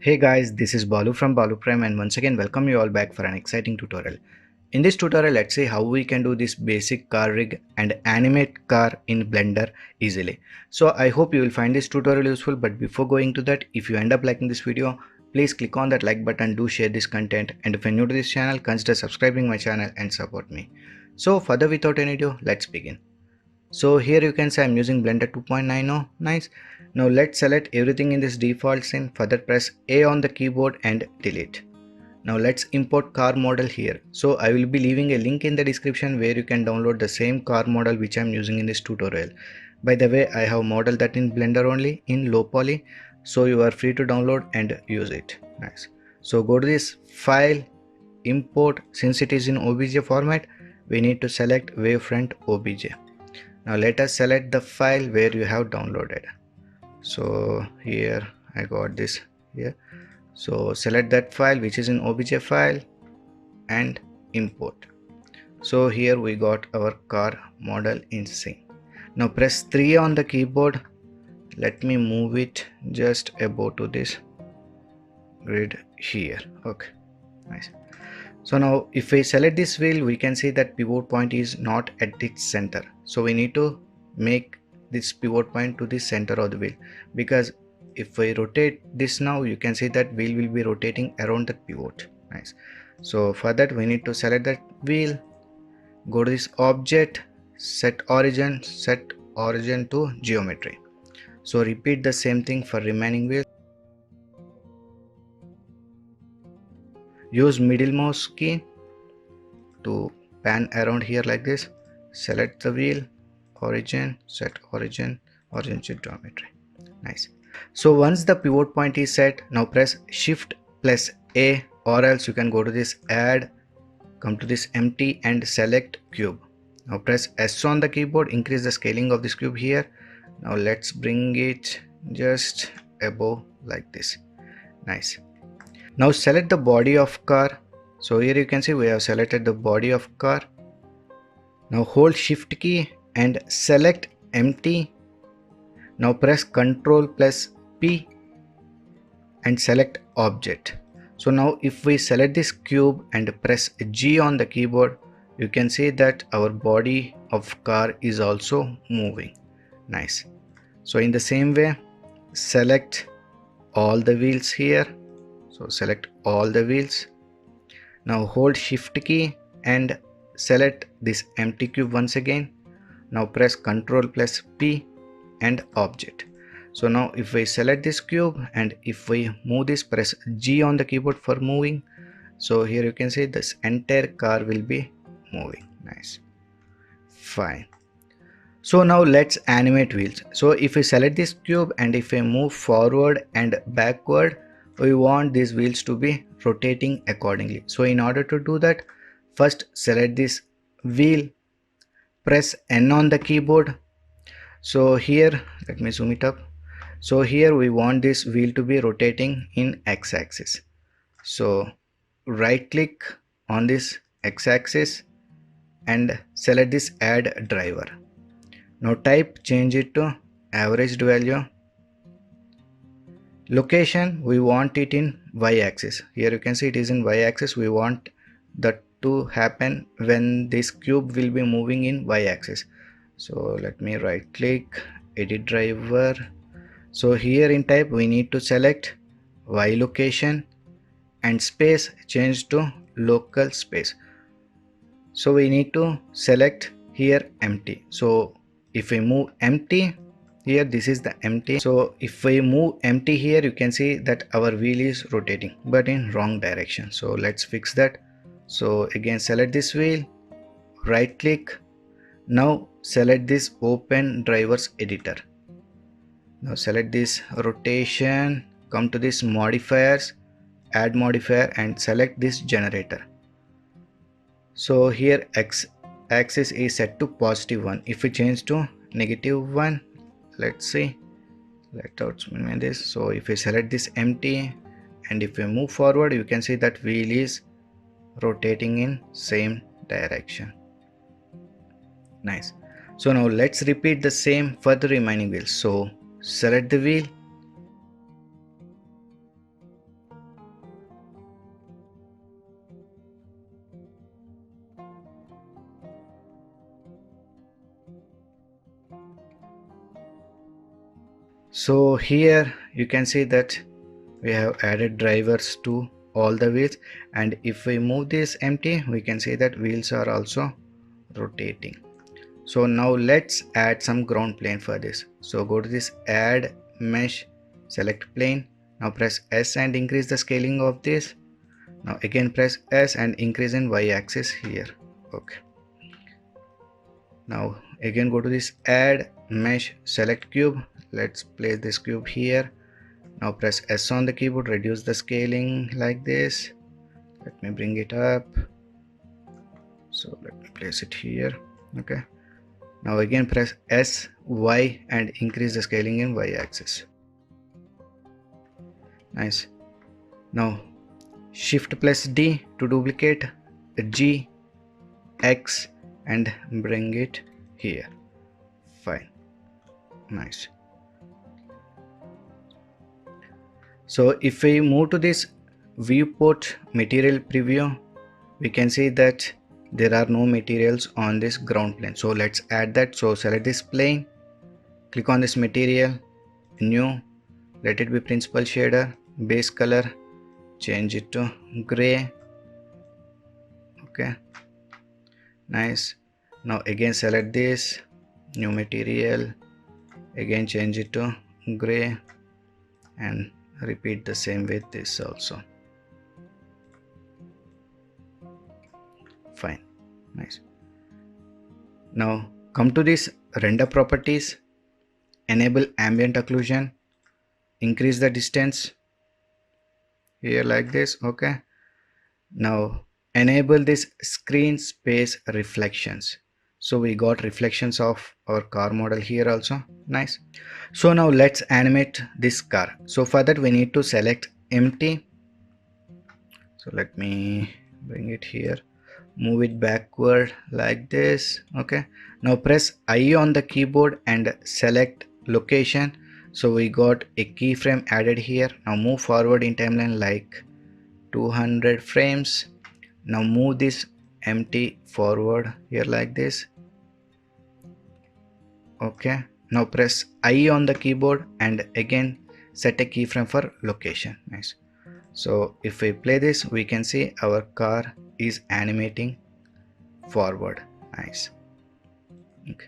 Hey guys, this is Balu from Balu Prime and once again welcome you all back for an exciting tutorial. In this tutorial, let's see how we can do this basic car rig and animate car in Blender easily. So I hope you will find this tutorial useful, but before going to that, if you end up liking this video, please click on that like button, do share this content, and if you're new to this channel, consider subscribing my channel and support me. So further without any ado, let's begin. So here you can say I'm using Blender 2.90. Nice. Now let's select everything in this default scene. Further press A on the keyboard and delete. Now let's import car model here. So I will be leaving a link in the description where you can download the same car model which I'm using in this tutorial. By the way, I have modeled that in Blender only in low poly. So you are free to download and use it. Nice. So go to this file, import. Since it is in OBJ format, we need to select wavefront OBJ. Now let us select the file where you have downloaded. So here I got this here. So select that file which is in OBJ file and import. So here we got our car model in scene. Now press 3 on the keyboard. Let me move it just above to this grid here. Okay, nice. So now if we select this wheel, we can see that pivot point is not at its center. So we need to make this pivot point to the center of the wheel, because if we rotate this now, you can see that wheel will be rotating around the pivot. Nice. So for that we need to select that wheel, go to this object, set origin to geometry. So repeat the same thing for remaining wheel. Use middle mouse key to pan around here like this. Select the wheel, origin, set origin to geometry. Nice. So once the pivot point is set, now press shift plus A, or else you can go to this add, come to this empty and select cube. Now press S on the keyboard, increase the scaling of this cube here. Now let's bring it just above like this. Nice. Now select the body of car. So here you can see we have selected the body of car. Now hold shift key and select empty. Now press Ctrl plus P and select object. So now if we select this cube and press G on the keyboard, you can see that our body of car is also moving. Nice. So in the same way, select all the wheels here. So select all the wheels. Now hold shift key and select this empty cube once again. Now press Ctrl plus P and object. So now if we select this cube and if we move this, press G on the keyboard for moving. So here you can see this entire car will be moving. Nice. Fine. So now let's animate wheels. So if we select this cube and if we move forward and backward, we want these wheels to be rotating accordingly. So in order to do that, first select this wheel, press N on the keyboard. So here, let me zoom it up. So here we want this wheel to be rotating in x-axis. So right click on this x-axis and select this add driver. Now change it to averaged value. Location, we want it in y-axis. Here you can see it is in y-axis. We want that to happen when this cube will be moving in y-axis. So let me right click, edit driver. So here in type we need to select y location and space change to local space. So we need to select here empty. So if we move empty here, this is the empty. So if we move empty here, you can see that our wheel is rotating but in wrong direction. So let's fix that. So again select this wheel, right click. Now select this open drivers editor. Now select this rotation, come to this modifiers, add modifier and select this generator. So here x axis is set to +1. If we change to -1, let's see, let's minimize this. So if we select this empty and if we move forward, you can see that wheel is rotating in same direction. Nice. So now let's repeat the same for the remaining wheels. So select the wheel, So here you can see that we have added drivers to all the wheels, and if we move this empty, we can see that wheels are also rotating. So now let's add some ground plane for this. So go to this add mesh, select plane. Now press S and increase the scaling of this. Now again press S and increase in Y axis here. Okay. Now again go to this add mesh, select cube. Let's place this cube here. Now press S on the keyboard, reduce the scaling like this. Let me bring it up. So let me place it here. Okay. Now again press S, Y and increase the scaling in Y axis. Nice. Now Shift plus D to duplicate, G, X and bring it here. Fine. Nice. So if we move to this viewport material preview, we can see that there are no materials on this ground plane. So let's add that. So select this plane, click on this material, new, let it be principal shader, base color, change it to gray. Okay, nice. Now again select this, new material, again change it to gray and repeat the same with this also. Fine, nice. Now come to this render properties, enable ambient occlusion, increase the distance here like this. Okay, now enable this screen space reflections. So we got reflections of our car model here also. Nice. So now let's animate this car. So for that we need to select empty. So let me bring it here, move it backward like this. Okay, now press I on the keyboard and select location. So we got a keyframe added here. Now move forward in timeline like 200 frames. Now move this empty forward here like this. Okay, now press I on the keyboard and again set a keyframe for location. Nice. So if we play this, we can see our car is animating forward. Nice. Okay,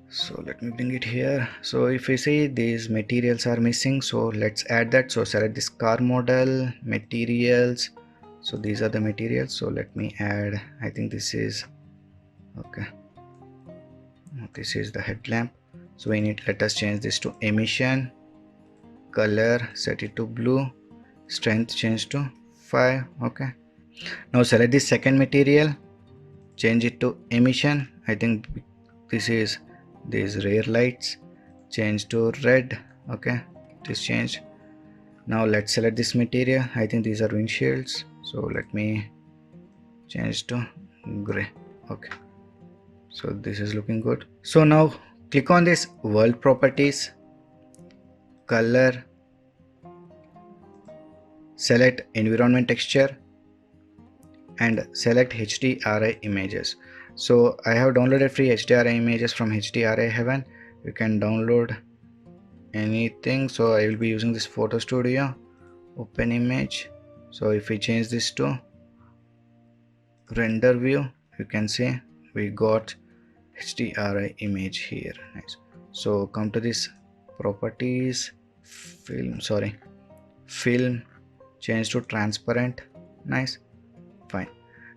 so let me bring it here. So if we see these materials are missing, so let's add that. So select this car model, materials. So these are the materials. So let me add, I think this is okay, this is the headlamp. So we need, let us change this to emission, color set it to blue, strength change to 5. Okay, now select this second material, change it to emission. I think this is these rear lights, change to red. Okay, this change. Now let's select this material. I think these are windshields, so let me change to gray. Okay, so this is looking good. So now click on this world properties, color, select environment texture and select HDRI images. So I have downloaded free HDRI images from HDRI Heaven. You can download anything. So I will be using this photo studio, open image. So if we change this to render view, you can see we got HDRI image here. Nice. So come to this properties, film, change to transparent. Nice. Fine.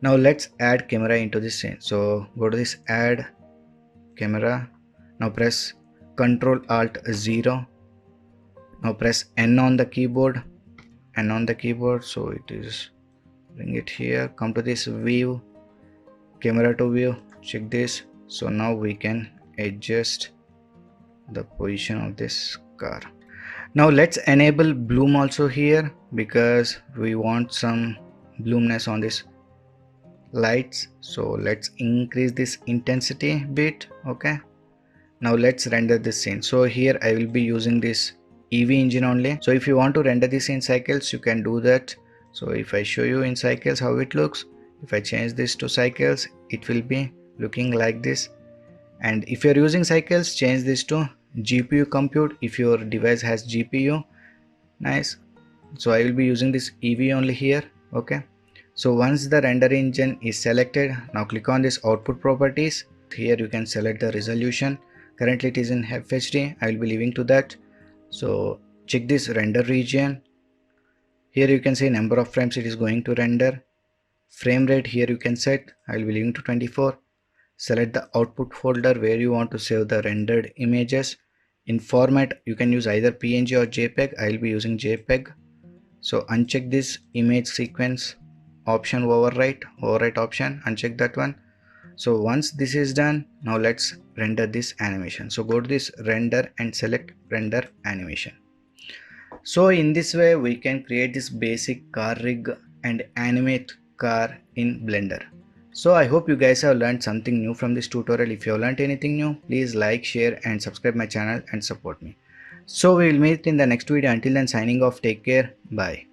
Now let's add camera into this scene. So go to this add camera. Now press Ctrl Alt 0. Now press N on the keyboard. N on the keyboard. So it is, bring it here. Come to this view, camera to view. Check this. So now we can adjust the position of this car. Now let's enable bloom also here because we want some bloomness on this lights. So let's increase this intensity bit. Okay, now let's render this scene. So here I will be using this EV engine only. So if you want to render this in cycles, you can do that. So if I show you in cycles how it looks, if I change this to cycles, it will be looking like this. And if you're using cycles, change this to GPU compute if your device has GPU. Nice. So I will be using this EV only here. Okay. So once the render engine is selected, now click on this output properties. Here you can select the resolution. Currently it is in FHD. I will be leaving to that. So check this render region. Here you can see number of frames it is going to render. Frame rate here you can set. I will be leaving to 24. Select the output folder where you want to save the rendered images. In format you can use either PNG or JPEG. I will be using JPEG. So uncheck this image sequence option, overwrite option, uncheck that one. So once this is done, now let's render this animation. So go to this render and select render animation. So in this way we can create this basic car rig and animate car in Blender. So I hope you guys have learned something new from this tutorial. If you have learned anything new, please like, share and subscribe my channel and support me. So we will meet in the next video. Until then, signing off. Take care. Bye.